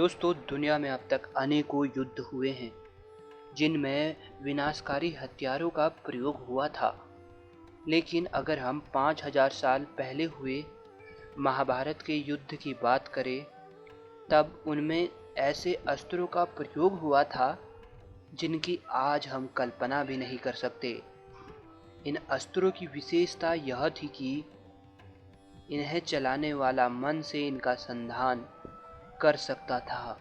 दोस्तों, दुनिया में अब तक अनेकों युद्ध हुए हैं जिनमें विनाशकारी हथियारों का प्रयोग हुआ था। लेकिन अगर हम 5000 साल पहले हुए महाभारत के युद्ध की बात करें, तब उनमें ऐसे अस्त्रों का प्रयोग हुआ था जिनकी आज हम कल्पना भी नहीं कर सकते। इन अस्त्रों की विशेषता यह थी कि इन्हें चलाने वाला मन से इनका संधान कर सकता था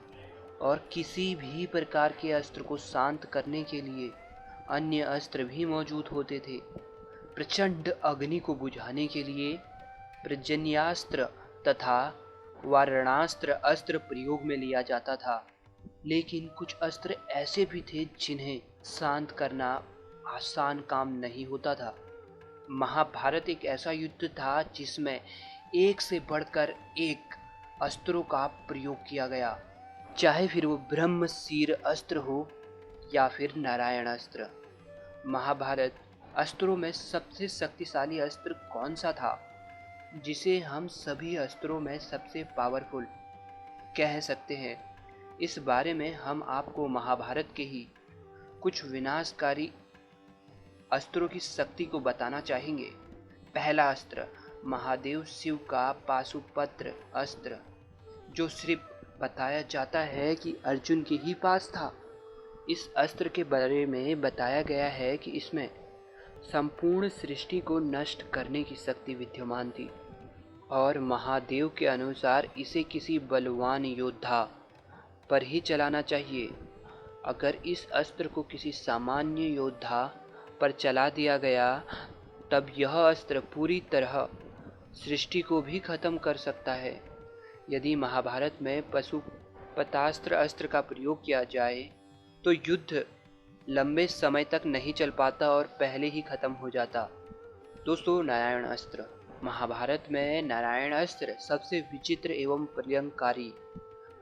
और किसी भी प्रकार के अस्त्र को शांत करने के लिए अन्य अस्त्र भी मौजूद होते थे। प्रचंड अग्नि को बुझाने के लिए पर्जन्यास्त्र तथा वारणास्त्र अस्त्र प्रयोग में लिया जाता था। लेकिन कुछ अस्त्र ऐसे भी थे जिन्हें शांत करना आसान काम नहीं होता था। महाभारत एक ऐसा युद्ध था जिसमें एक से बढ़कर एक अस्त्रों का प्रयोग किया गया, चाहे फिर वो ब्रह्मशीर अस्त्र हो या फिर नारायण अस्त्र। महाभारत अस्त्रों में सबसे शक्तिशाली अस्त्र कौन सा था, जिसे हम सभी अस्त्रों में सबसे पावरफुल कह सकते हैं? इस बारे में हम आपको महाभारत के ही कुछ विनाशकारी अस्त्रों की शक्ति को बताना चाहेंगे। पहला अस्त्र, महादेव शिव का पाशुपत्र अस्त्र, जो सिर्फ बताया जाता है कि अर्जुन के ही पास था। इस अस्त्र के बारे में बताया गया है कि इसमें संपूर्ण सृष्टि को नष्ट करने की शक्ति विद्यमान थी और महादेव के अनुसार इसे किसी बलवान योद्धा पर ही चलाना चाहिए। अगर इस अस्त्र को किसी सामान्य योद्धा पर चला दिया गया, तब यह अस्त्र पूरी तरह सृष्टि को भी खत्म कर सकता है। यदि महाभारत में पशुपतास्त्र अस्त्र का प्रयोग किया जाए तो युद्ध लंबे समय तक नहीं चल पाता और पहले ही खत्म हो जाता। दोस्तों, नारायण अस्त्र। महाभारत में नारायण अस्त्र सबसे विचित्र एवं प्रलयंकारी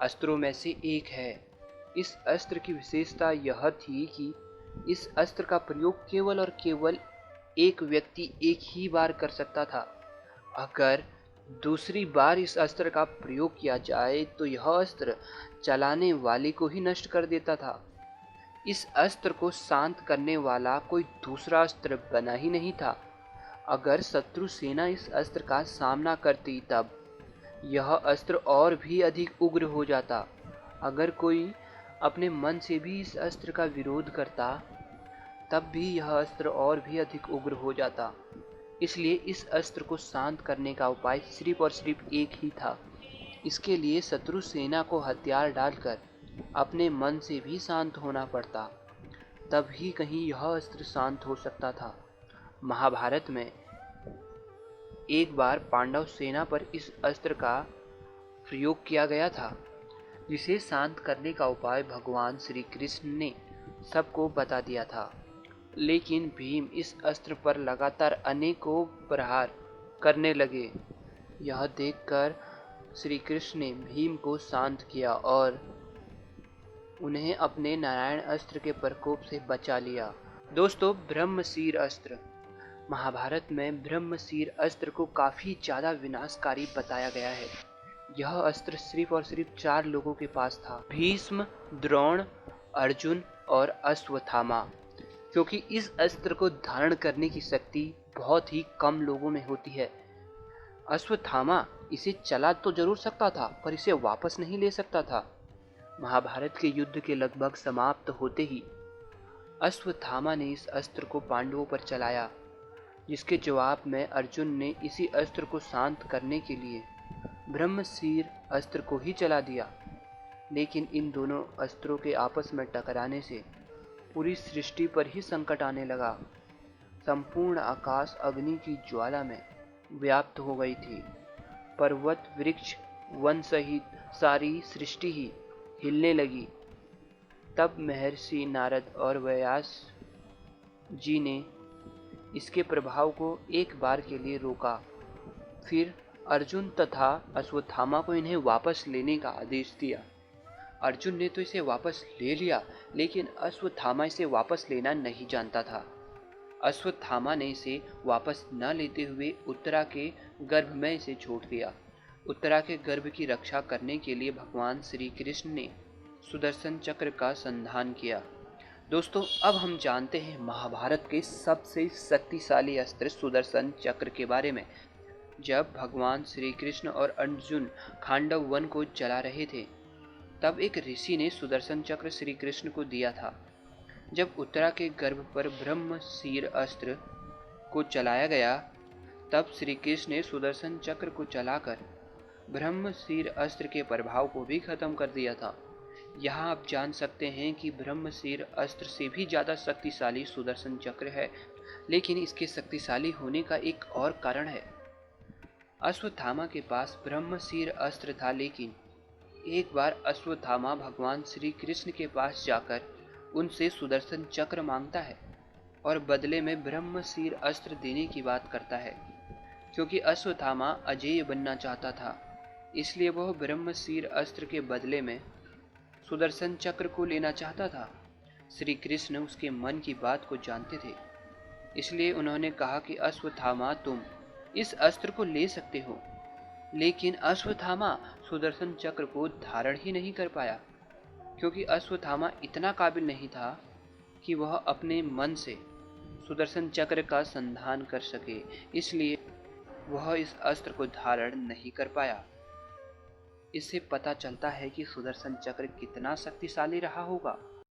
अस्त्रों में से एक है। इस अस्त्र की विशेषता यह थी कि इस अस्त्र का प्रयोग केवल और केवल एक व्यक्ति एक ही बार कर सकता था। अगर दूसरी बार इस अस्त्र का प्रयोग किया जाए तो यह अस्त्र चलाने वाले को ही नष्ट कर देता था। इस अस्त्र को शांत करने वाला कोई दूसरा अस्त्र बना ही नहीं था। अगर शत्रु सेना इस अस्त्र का सामना करती, तब यह अस्त्र और भी अधिक उग्र हो जाता। अगर कोई अपने मन से भी इस अस्त्र का विरोध करता, तब भी यह अस्त्र और भी अधिक उग्र हो जाता। इसलिए इस अस्त्र को शांत करने का उपाय सिर्फ और सिर्फ एक ही था। इसके लिए शत्रु सेना को हथियार डालकर अपने मन से भी शांत होना पड़ता, तब ही कहीं यह अस्त्र शांत हो सकता था। महाभारत में एक बार पांडव सेना पर इस अस्त्र का प्रयोग किया गया था, जिसे शांत करने का उपाय भगवान श्री कृष्ण ने सबको बता दिया था। लेकिन भीम इस अस्त्र पर लगातार अनेकों प्रहार करने लगे। यह देखकर श्री कृष्ण ने भीम को शांत किया और उन्हें अपने नारायण अस्त्र के प्रकोप से बचा लिया। दोस्तों, ब्रह्मशीर अस्त्र। महाभारत में ब्रह्मशीर अस्त्र को काफ़ी ज़्यादा विनाशकारी बताया गया है। यह अस्त्र सिर्फ और सिर्फ 4 लोगों के पास था, भीष्म, द्रोण, अर्जुन और अश्वत्थामा। क्योंकि इस अस्त्र को धारण करने की शक्ति बहुत ही कम लोगों में होती है। अश्वत्थामा इसे चला तो जरूर सकता था, पर इसे वापस नहीं ले सकता था। महाभारत के युद्ध के लगभग समाप्त होते ही अश्वत्थामा ने इस अस्त्र को पांडवों पर चलाया, जिसके जवाब में अर्जुन ने इसी अस्त्र को शांत करने के लिए ब्रह्मशीर अस्त्र को ही चला दिया। लेकिन इन दोनों अस्त्रों के आपस में टकराने से पूरी सृष्टि पर ही संकट आने लगा। संपूर्ण आकाश अग्नि की ज्वाला में व्याप्त हो गई थी। पर्वत, वृक्ष, वन सहित सारी सृष्टि ही हिलने लगी। तब महर्षि नारद और व्यास जी ने इसके प्रभाव को एक बार के लिए रोका। फिर अर्जुन तथा अश्वत्थामा को इन्हें वापस लेने का आदेश दिया। अर्जुन ने तो इसे वापस ले लिया, लेकिन अश्वत्थामा इसे वापस लेना नहीं जानता था। अश्वत्थामा ने इसे वापस न लेते हुए उत्तरा के गर्भ में इसे छोड़ दिया। उत्तरा के गर्भ की रक्षा करने के लिए भगवान श्री कृष्ण ने सुदर्शन चक्र का संधान किया। दोस्तों, अब हम जानते हैं महाभारत के सबसे शक्तिशाली अस्त्र सुदर्शन चक्र के बारे में। जब भगवान श्री कृष्ण और अर्जुन खांडव वन को चला रहे थे, तब एक ऋषि ने सुदर्शन चक्र श्री कृष्ण को दिया था। जब उत्तरा के गर्भ पर ब्रह्मशीर अस्त्र को चलाया गया, तब श्री कृष्ण ने सुदर्शन चक्र को चलाकर ब्रह्मशीर अस्त्र के प्रभाव को भी खत्म कर दिया था। यहाँ आप जान सकते हैं कि ब्रह्मशीर अस्त्र से भी ज़्यादा शक्तिशाली सुदर्शन चक्र है, लेकिन इसके शक्तिशाली होने का एक और कारण है। अश्वत्थामा के पास ब्रह्मशीर अस्त्र था, लेकिन एक बार अश्वत्थामा भगवान श्री कृष्ण के पास जाकर उनसे सुदर्शन चक्र मांगता है और बदले में ब्रह्मशीर अस्त्र देने की बात करता है। क्योंकि अश्वत्थामा अजेय बनना चाहता था, इसलिए वह ब्रह्मशीर अस्त्र के बदले में सुदर्शन चक्र को लेना चाहता था। श्री कृष्ण उसके मन की बात को जानते थे, इसलिए उन्होंने कहा कि अश्वत्थामा, तुम इस अस्त्र को ले सकते हो। लेकिन अश्वत्थामा सुदर्शन चक्र को धारण ही नहीं कर पाया, क्योंकि अश्वत्थामा इतना काबिल नहीं था कि वह अपने मन से सुदर्शन चक्र का संधान कर सके, इसलिए वह इस अस्त्र को धारण नहीं कर पाया। इससे पता चलता है कि सुदर्शन चक्र कितना शक्तिशाली रहा होगा।